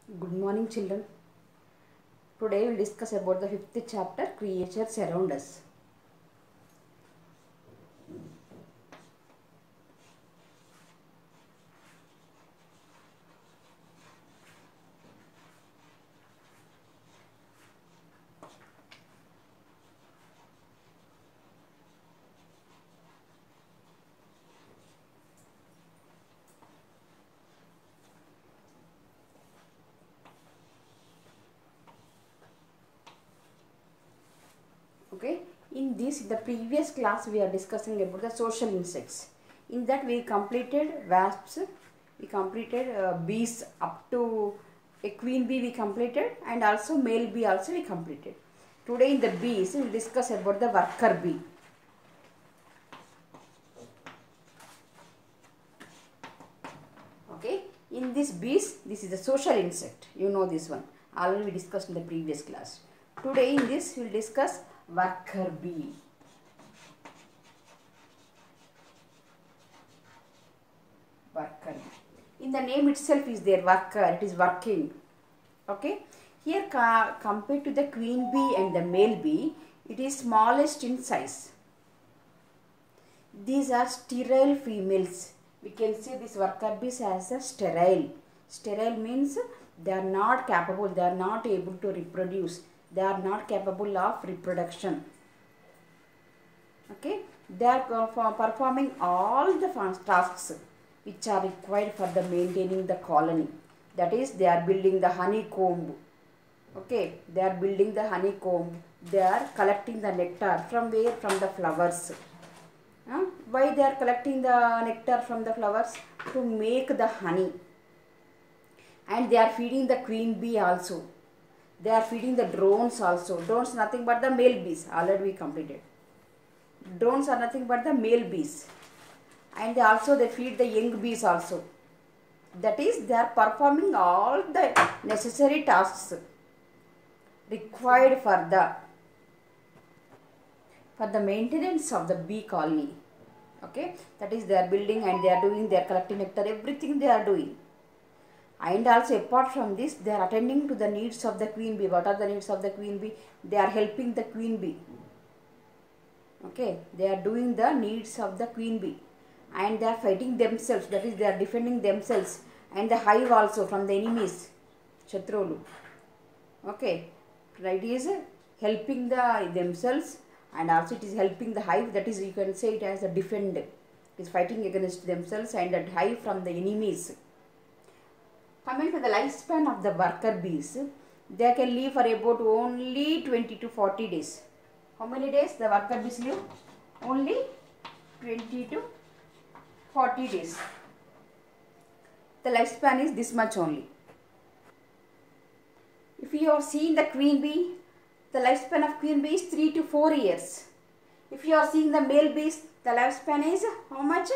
Good morning, children. Today we will discuss about the fifth chapter, creatures around us. Okay. In the previous class we are discussing about the social insects. In that we completed wasps, we completed bees up to a queen bee we completed, and also male bee also we completed. Today in the bees we will discuss about the worker bee. Okay. In this bees, this is a social insect. You know this one. Already we discussed in the previous class. Today in this we will discuss worker bee. Worker. In the name itself is there worker. It is working. Okay. Here compared to the queen bee and the male bee, it is smallest in size. These are sterile females. We can see this worker bees as a sterile. Sterile means they are not capable, they are not able to reproduce. They are not capable of reproduction. Okay. They are performing all the tasks which are required for the maintaining the colony. That is, they are building the honeycomb. Okay. They are building the honeycomb. They are collecting the nectar from where? From the flowers. Why they are collecting the nectar from the flowers? To make the honey. And they are feeding the queen bee also. They are feeding the drones also. Drones nothing but the male bees. Already we completed. Drones are nothing but the male bees. And they feed the young bees also. That is, they are performing all the necessary tasks required for the maintenance of the bee colony. Okay, that is, they are building and they are doing, they are collecting nectar, everything they are doing. And also apart from this, they are attending to the needs of the queen bee. What are the needs of the queen bee? They are helping the queen bee. Okay, they are doing the needs of the queen bee. And they are fighting themselves, that is, they are defending themselves. And the hive also from the enemies, Shatrulu. Okay, it is helping themselves, and also it is helping the hive, that is, you can say it as a defend. It is fighting against themselves and the hive from the enemies. Coming to the lifespan of the worker bees, they can live for about only 20 to 40 days. How many days the worker bees live? Only 20 to 40 days. The lifespan is this much only. If you are seeing the queen bee, the lifespan of queen bee is 3 to 4 years. If you are seeing the male bees, the lifespan is how much?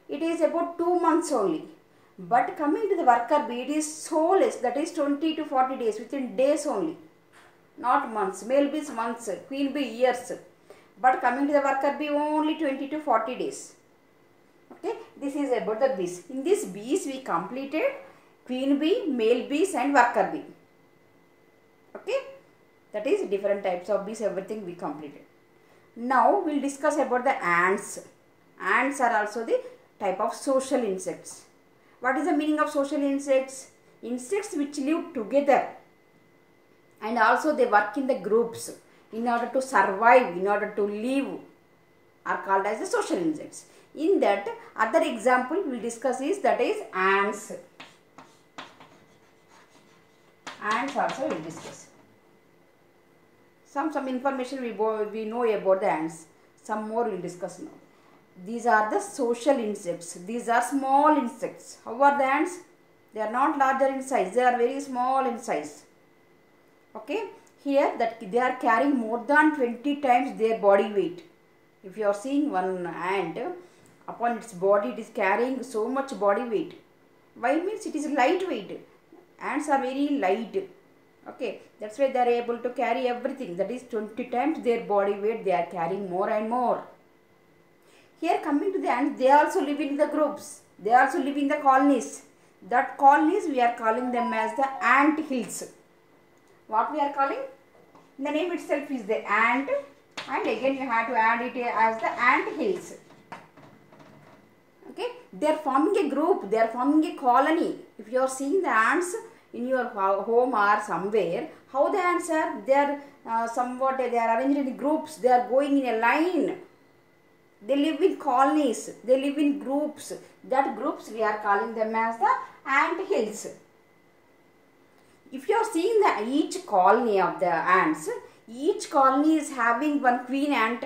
It is about 2 months only. But coming to the worker bee, it is so less, that is 20 to 40 days, within days only. Not months. Male bees months, queen bee years. But coming to the worker bee, only 20 to 40 days. Okay, this is about the bees. In this bees, we completed queen bee, male bees and worker bee. Okay, that is different types of bees, everything we completed. Now we will discuss about the ants. Ants are also the type of social insects. What is the meaning of social insects? Insects which live together and also they work in the groups in order to survive, in order to live, are called as the social insects. In that, other example we will discuss is, that is, ants. Ants also we will discuss. Some information we know about the ants. Some more we will discuss now. These are the social insects. These are small insects. How are the ants? They are not larger in size. They are very small in size. Okay. Here that they are carrying more than 20 times their body weight. If you are seeing one ant, upon its body it is carrying so much body weight. Why? Means it is lightweight. Ants are very light. Okay. That's why they are able to carry everything. That is 20 times their body weight they are carrying more and more. Here coming to the ants, they also live in the groups. They also live in the colonies. That colonies we are calling them as the ant hills. What we are calling? The name itself is the ant, and again you have to add it as the ant hills. Okay, they are forming a group, they are forming a colony. If you are seeing the ants in your home or somewhere, how the ants are? They are somewhat, they are arranged in groups, they are going in a line. They live in colonies, they live in groups. That groups we are calling them as the ant hills. If you are seeing each colony of the ants, each colony is having one queen ant.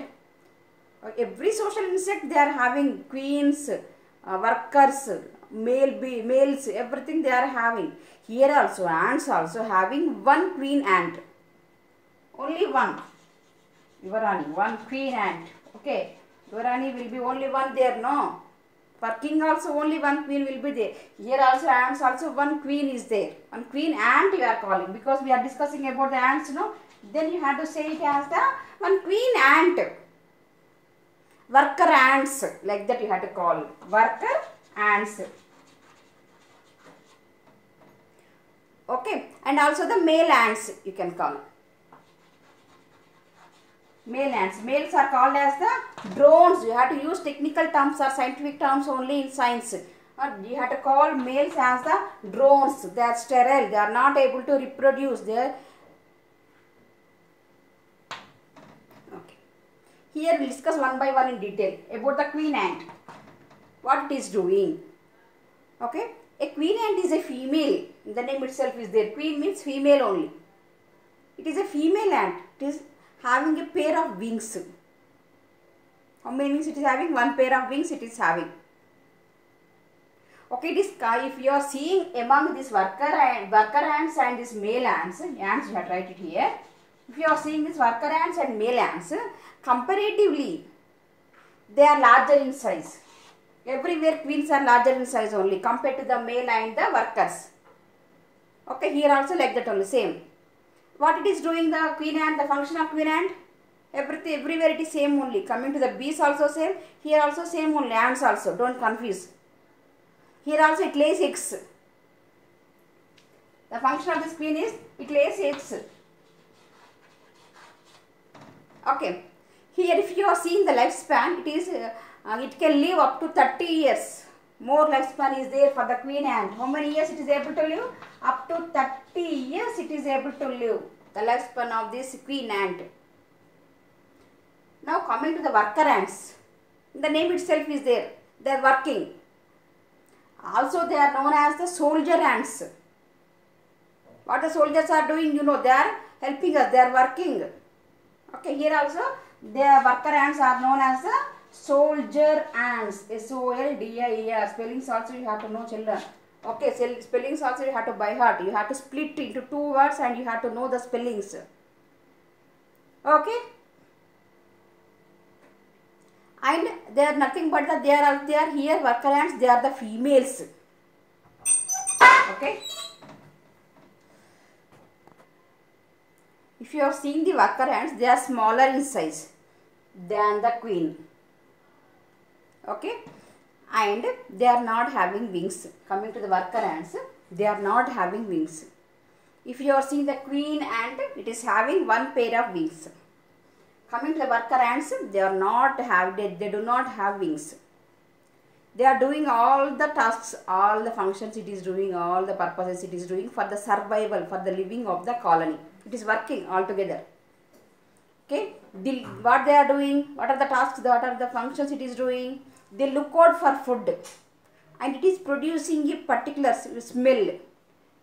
Every social insect they are having queens, workers, males, everything they are having. Here also ants also having one queen ant. Only one. Yuvarani, one queen ant. Okay. Yuvarani will be only one there, no? For king also only one queen will be there. Here also ants also one queen is there. One queen ant you are calling, because we are discussing about the ants, no? Then you have to say it as the one queen ant. Worker ants, like that you have to call. Worker ants. Okay, and also the male ants you can call. Male ants. Males are called as the drones. You have to use technical terms or scientific terms only in science. You have to call males as the drones. They are sterile. They are not able to reproduce. Okay. Here we will discuss one by one in detail about the queen ant. What it is doing. Okay. A queen ant is a female. The name itself is there. Queen means female only. It is a female ant. It is having a pair of wings. How many wings it is having? One pair of wings it is having. Okay, this if you are seeing among this worker ants and this male ants, you have to write it here. If you are seeing this worker ants and male ants, comparatively they are larger in size. Everywhere queens are larger in size only compared to the male and the workers. Okay, here also like that only, same. What it is doing, the queen ant, the function of queen ant? Everywhere it is same only. Coming to the bees also same. Here also same only. Ants also. Don't confuse. Here also it lays eggs. The function of this queen is it lays eggs. Okay. Here if you are seeing the lifespan, it can live up to 30 years. More lifespan is there for the queen ant. How many years it is able to live? Up to 30 years it is able to live. The lifespan of this queen ant. Now coming to the worker ants. The name itself is there. They are working. Also they are known as the soldier ants. What the soldiers are doing, you know, they are helping us. They are working. Okay, here also the worker ants are known as the soldier ants. SOLDIER. Spellings also you have to know, children. Okay, spellings also you have to by heart. You have to split into two words and you have to know the spellings. Okay. And they are nothing but they are here worker ants. They are the females. Okay. If you are seeing the worker ants, they are smaller in size than the queen. Okay, and they are not having wings. Coming to the worker ants, they are not having wings. If you are seeing the queen ant, it is having one pair of wings. Coming to the worker ants, they do not have wings. They are doing all the tasks, all the functions it is doing, all the purposes it is doing for the survival, for the living of the colony. It is working all together. Okay, what they are doing, what are the tasks, what are the functions it is doing? They look out for food and it is producing a particular smell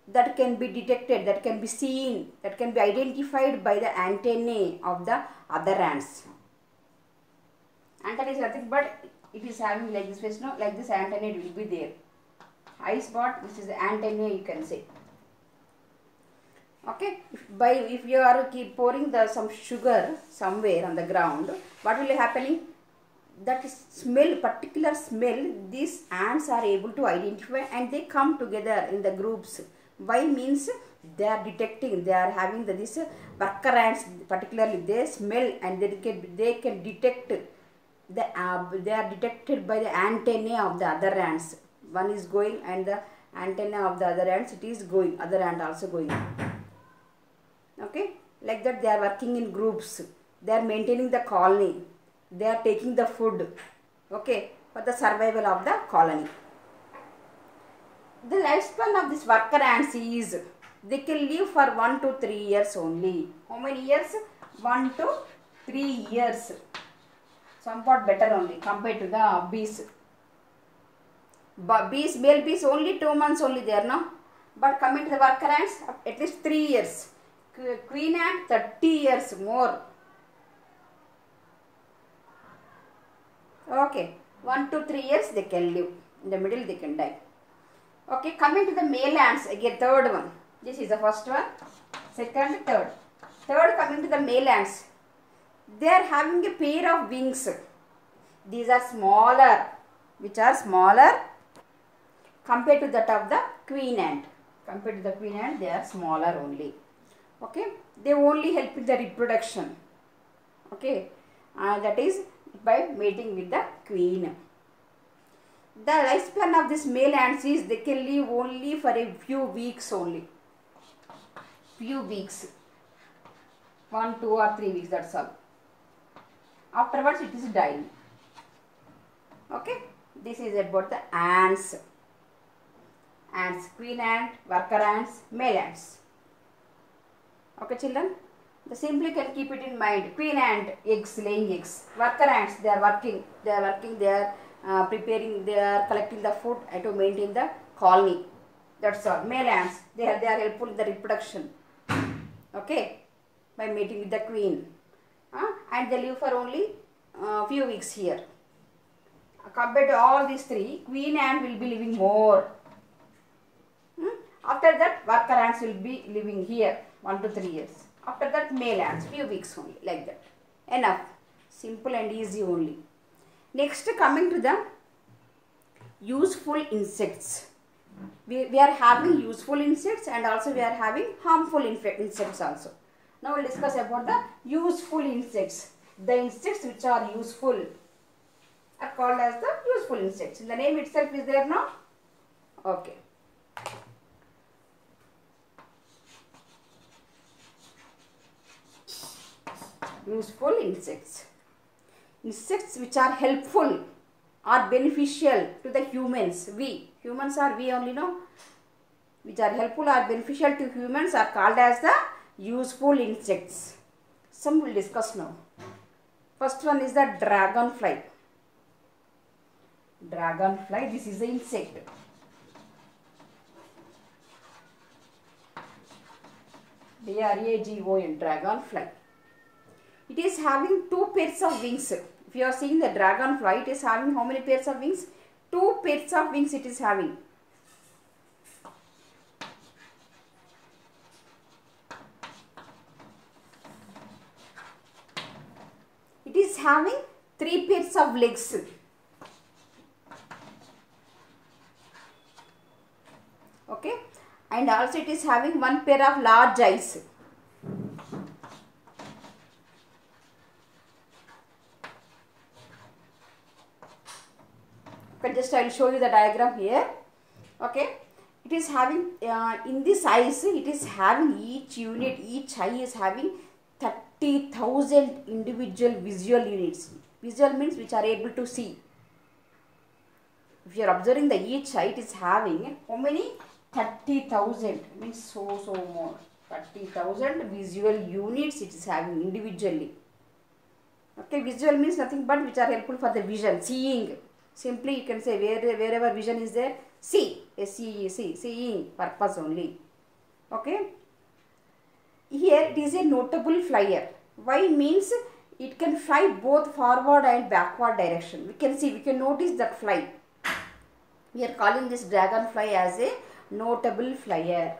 that can be detected, that can be seen, that can be identified by the antennae of the other ants. Antennae is nothing but it is having like this face, no? Like this antennae will be there. Eye spot, this is the antennae you can say. Okay, if you are keep pouring some sugar somewhere on the ground, what will be happening? That smell, particular smell, these ants are able to identify and they come together in the groups. Why means they are detecting, they are having this worker ants particularly, they smell and they can detect, they are detected by the antennae of the other ants. One is going and the antenna of the other ants, it is going, other ant also going. Okay, like that they are working in groups, they are maintaining the colony, they are taking the food, okay, for the survival of the colony. The lifespan of this worker ants is, they can live for 1 to 3 years only. How many years? 1 to 3 years. Somewhat better only compared to the bees. But bees, male bees only 2 months only there, no? But coming to the worker ants, at least 3 years. Queen ant 30 years more. Okay, 1 to 3 years they can live. In the middle they can die. Okay, coming to the male ants, again third one. This is the first one, second, third. Third, coming to the male ants. They are having a pair of wings. These are smaller, which are smaller compared to that of the queen ant. Compared to the queen ant, they are smaller only. Okay, they only help in the reproduction. Okay, that is by mating with the queen. The lifespan of this male ants is, they can live only for a few weeks only. Few weeks. 1, 2 or 3 weeks, that's all. Afterwards it is dying. Okay, this is about the ants. Ants, queen ant, worker ants, male ants. Okay children, the simply can keep it in mind. Queen ant, eggs, laying eggs. Worker ants, they are working, they are preparing, they are collecting the food and to maintain the colony. That's all. Male ants, they are helpful in the reproduction. Okay, by mating with the queen. And they live for only few weeks here. Compared to all these three, queen ant will be living more. After that, worker ants will be living here 1 to 3 years. After that, male ants, few weeks only, like that. Enough. Simple and easy only. Next, coming to the useful insects. We are having useful insects and also we are having harmful insects also. Now we will discuss about the useful insects. The insects which are useful are called as the useful insects. The name itself is there now. Okay. Useful insects. Insects which are helpful or beneficial to the humans. We humans are we only know. Which are helpful or beneficial to humans are called as the useful insects. Some will discuss now. First one is the dragonfly. Dragonfly, this is the insect. D-R-A-G-O-N, dragonfly. It is having 2 pairs of wings. If you are seeing the dragonfly, it is having how many pairs of wings? 2 pairs of wings it is having. It is having 3 pairs of legs. Okay, and also it is having 1 pair of large eyes. Okay, just I will show you the diagram here. Okay, it is having in this eyes, it is having each unit, each eye is having 30,000 individual visual units. Visual means which are able to see. If you are observing the each eye, it is having how many? 30,000 means so more. 30,000 visual units it is having individually. Okay, visual means nothing but which are helpful for the vision, seeing. Simply you can say wherever vision is there, see, S-E-E-C, seeing purpose only. Okay. Here it is a notable flyer. Why means it can fly both forward and backward direction. We can see, we can notice that fly. We are calling this dragonfly as a notable flyer.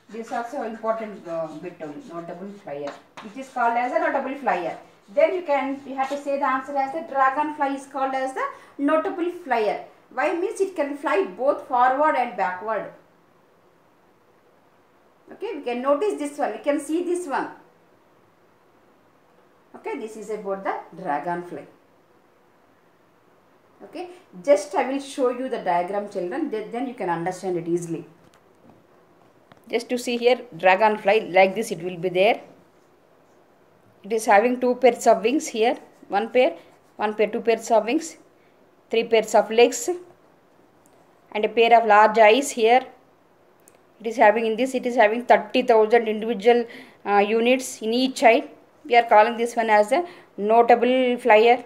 This is also important bit only, notable flyer. It is called as a notable flyer. Then you have to say the answer as the dragonfly is called as the notable flyer. Why means it can fly both forward and backward. Okay, we can notice this one, we can see this one. Okay, this is about the dragonfly. Okay, just I will show you the diagram, children, then you can understand it easily. Just to see here, dragonfly, like this it will be there. It is having two pairs of wings here, one pair, two pairs of wings, three pairs of legs, and a pair of large eyes here. It is having in this, it is having 30,000 individual units in each eye. We are calling this one as a notable flyer.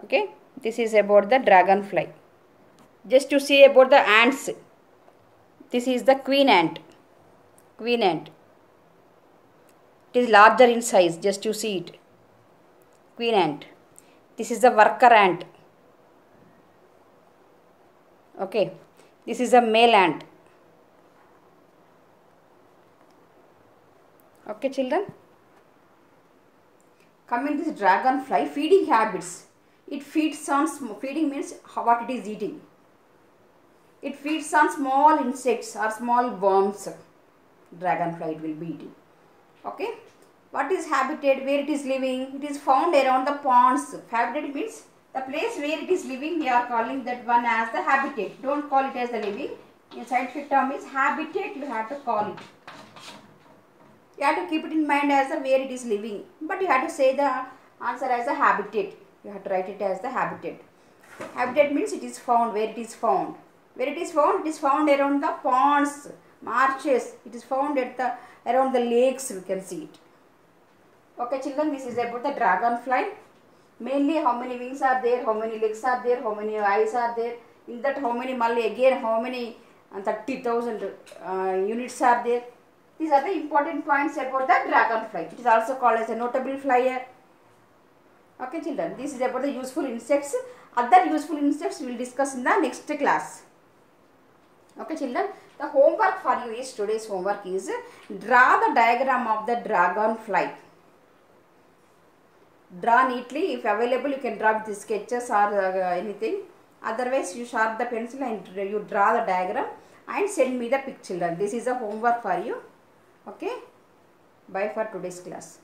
Okay, this is about the dragonfly. Just to see about the ants, this is the queen ant. Queen ant. It is larger in size, just to see it. Queen ant. This is the worker ant. Okay, this is a male ant. Okay, children. Coming to this dragonfly, feeding habits. It feeds on, feeding means what it is eating. It feeds on small insects or small worms. Dragonfly it will be eating. Okay. What is habitat? Where it is living? It is found around the ponds. Habitat means the place where it is living. We are calling that one as the habitat. Don't call it as the living. In scientific term is habitat. You have to call it. You have to keep it in mind as the where it is living. But you have to say the answer as a habitat. You have to write it as the habitat. Habitat means it is found. Where it is found. Where it is found? It is found around the ponds, marshes. It is found at the around the lakes. We can see it. Okay, children, this is about the dragonfly. Mainly how many wings are there, how many legs are there, how many eyes are there. In that how many Malli again how many 30,000 units are there. These are the important points about the dragonfly. It is also called as a notable flyer. Okay, children, this is about the useful insects. Other useful insects we will discuss in the next class. Okay, children, the homework for you is, today's homework is draw the diagram of the dragonfly. Draw neatly. If available, you can draw with the sketches or anything. Otherwise, you sharpen the pencil and you draw the diagram and send me the picture. This is a homework for you. Okay. Bye for today's class.